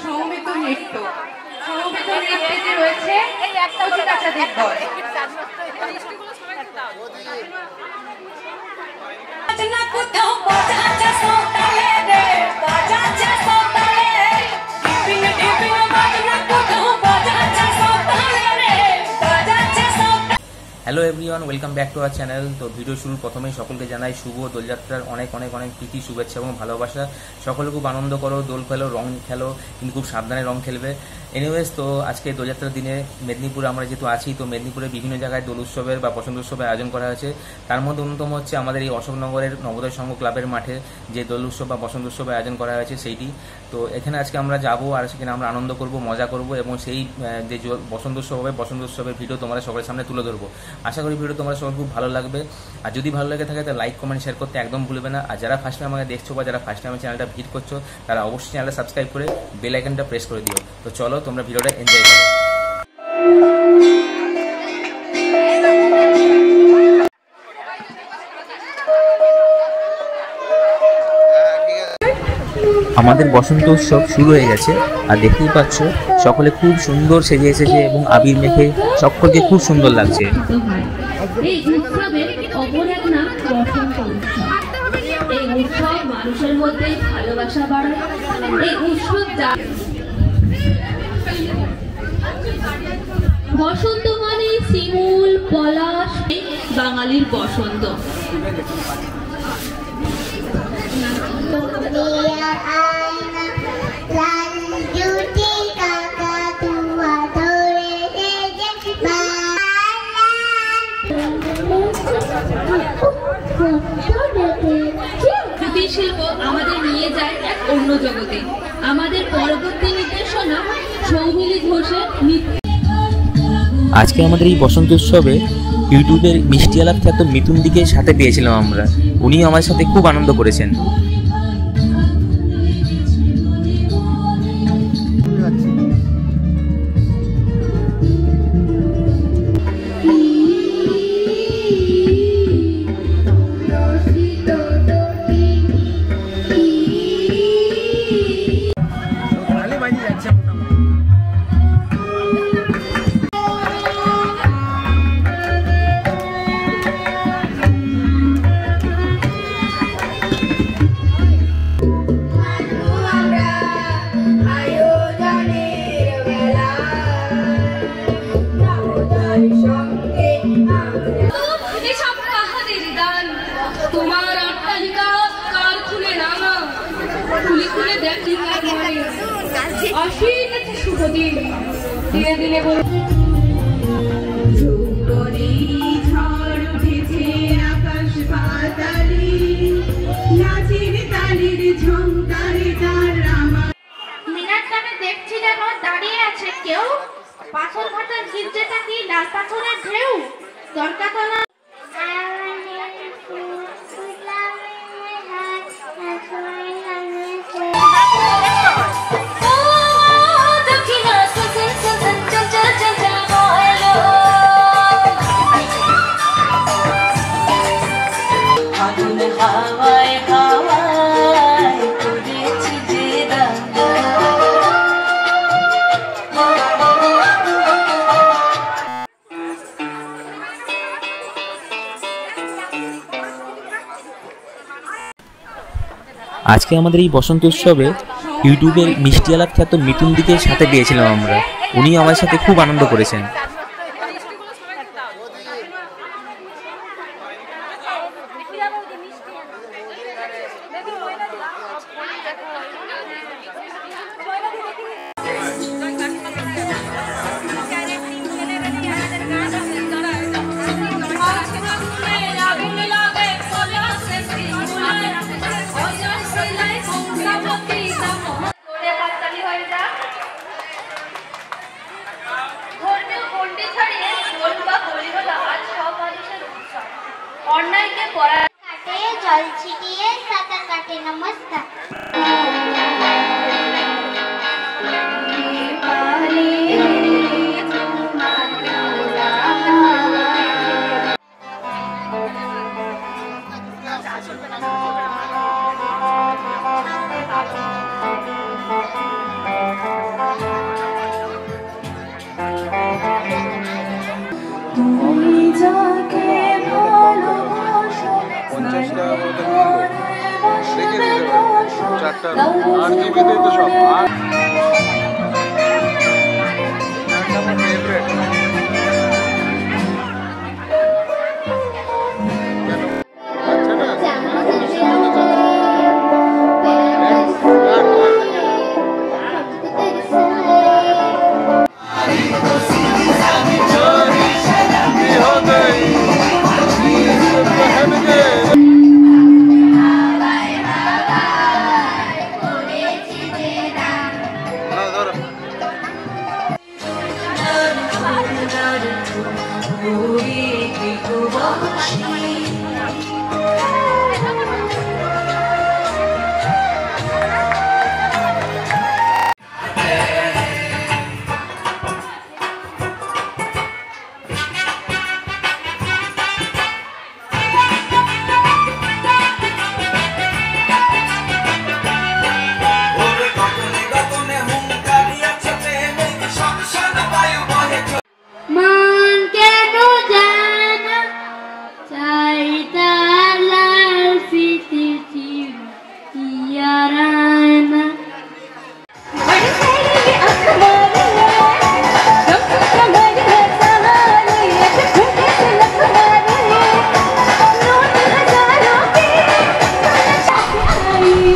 সৌমিত নৃত্য নৃত্যে রয়েছে এই একটা বাচ্চাদের দল। Hello everyone, welcome back to our channel. তো ভিডিও শুরুর প্রথমেই সকলকে জানাই শুভ দোলযাত্রার অনেক অনেক অনেক প্রীতি, শুভেচ্ছা এবং ভালোবাসা। সকলে খুব আনন্দ করো, দোল খেলো, রং খেলো, কিন্তু খুব সাবধানে রং খেলবে। এনিওয়েজ, তো আজকে দোলযাত্রার দিনে মেদিনীপুরে আমরা যেহেতু আছি, তো মেদিনীপুরে বিভিন্ন জায়গায় দোল উৎসবের বা বসন্ত উৎসবের আয়োজন করা হয়েছে। তার মধ্যে অন্যতম হচ্ছে আমাদের এই অশোকনগরের নবোদয় সংঘ ক্লাবের মাঠে যে দোল উৎসব বা বসন্ত উৎসবের আয়োজন করা হয়েছে সেইটি। তো এখানে আজকে আমরা যাবো আর সেখানে আমরা আনন্দ করব, মজা করব এবং সেই যে বসন্ত উৎসব হবে, বসন্ত উৎসবের ভিডিও তোমরা সবার সামনে তুলে ধরবো। আশা করি ভিডিও তোমরা সবার খুব ভালো লাগবে। আর যদি ভালো লেগে থাকে তাহলে লাইক, কমেন্ট, শেয়ার করতে একদম ভুলবে না। আর যারা ফার্স্ট টাইম আমাকে দেখছো বা যারা ফার্স্ট টাইম চ্যানেলটা ভিজিট করছো, তারা অবশ্যই চ্যানেলটা সাবস্ক্রাইব করে বেল আইকনটা প্রেস করে দিও। তো চলো তোমরা ভিডিওটা এনজয় করো। আমাদের বসন্ত উৎসব শুরু হয়ে গেছে আর দেখতেই পাচ্ছ সকলে খুব সুন্দর সেজে এসেছে এবং আবির মেখে সকলকে খুব সুন্দর লাগছে। এই উৎসবের অপর এক নাম বসন্ত উৎসব। এই উৎসব মানুষের মধ্যে ভালোবাসা বাড়ায়। এই উৎসব বসন্ত মানে শিমুল, পলাশ, বাঙালির বসন্ত। শিল্প আমাদের নিয়ে যায় এক অন্য জগতে। আমাদের পরবর্তী নির্দেশনা সৌমিলি ঘোষের নৃত্য। আজকে আমাদের এই বসন্ত উৎসবে ইউটিউবের মিষ্টি আলাপ খ্যাত মিথুন দিকে সাথে পেয়েছিলাম আমরা। উনিও আমার সাথে খুব আনন্দ করেছেন। দেখছি যেন দাঁড়িয়ে আছে কেউ, পাথর ঘাটার গির্জেটা কি লাল পাথরের ঢেউ, দরকার কলা আজকে আমাদের এই বসন্ত উৎসবে ইউটিউবের মিষ্টি আলাপ খ্যাত মিথুন দিকে সাথে পেয়েছিলাম আমরা। উনিও আমার সাথে খুব আনন্দ করেছেন। ধর্মীয়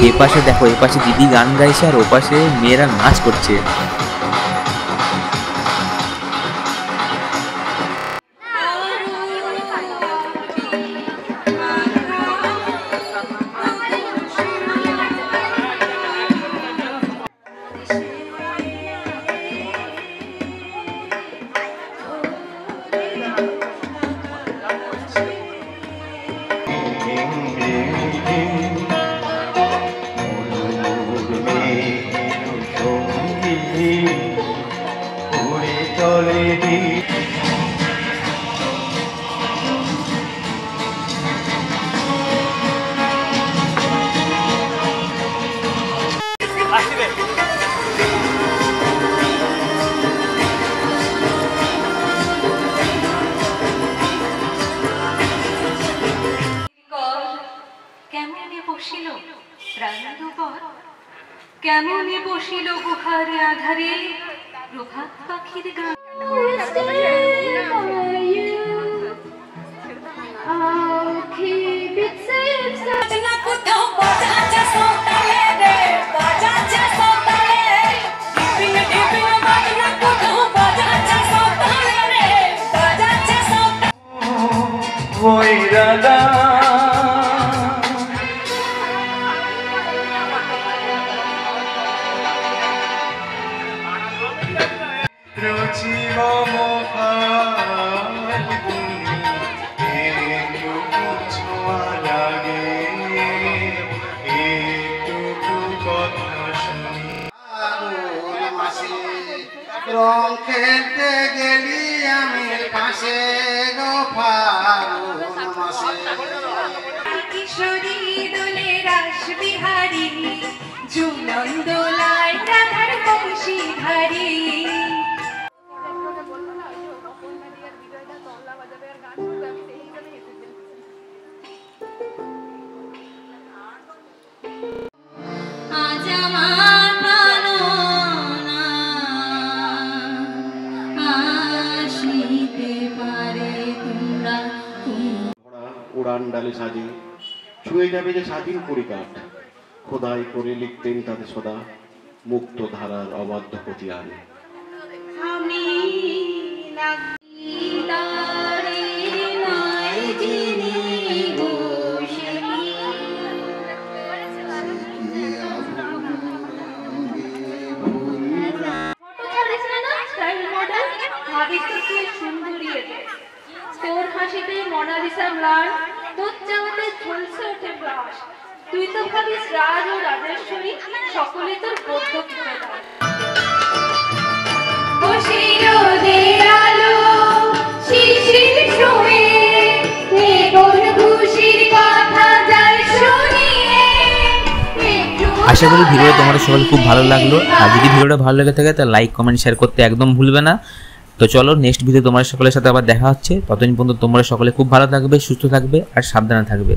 এপাশে দেখো, এপাশে দিদি গান গাইছে আর ওপাশে মেয়েরা নাচ করছে। কেমনে বসিল গুহারে আধারে প্রভাত পাখির গান। রং খেলতে গেলি আমি পাশে গো ফাগুন মাসে কিশোরী দোলে রাস বিহারী ঝুলন দোলায় রাধার বংশীধারী। উড়ান ডালে সাজি ছুঁয়ে যাবে যে স্বাধীন পরিকাঠ, খোদাই করে লিখতেন তাদের সদা মুক্ত ধারার অবাধ্য পতিয়ান। আমি তোর হাসিতে মোনালিসা ম্লান, তোর চাওয়াতে ঝলসে ওঠে ব্লাস। তুই তো ভাবিস রাজ ও রাজেশ্বরী, সকলে তোর বদ্ধ কিনারা। বসিরোদের আলো শিশির ছুঁয়ে কোন খুশির কথা যায় শুনিয়ে। আশা করি ভিডিওটা তোমাদের সকল খুব ভালো লাগলো। আর যদি ভিডিওটা ভালো লেগে থাকে তাহলে লাইক কমেন্ট শেয়ার করতে একদম ভুলবে না। তো চলো নেক্সট ভিডিও তোমাদের সকলের সাথে আবার দেখা হচ্ছে। ততদিন পর্যন্ত তোমরা সকলে খুব ভালো থাকবে, সুস্থ থাকবে আর সাবধানে থাকবে।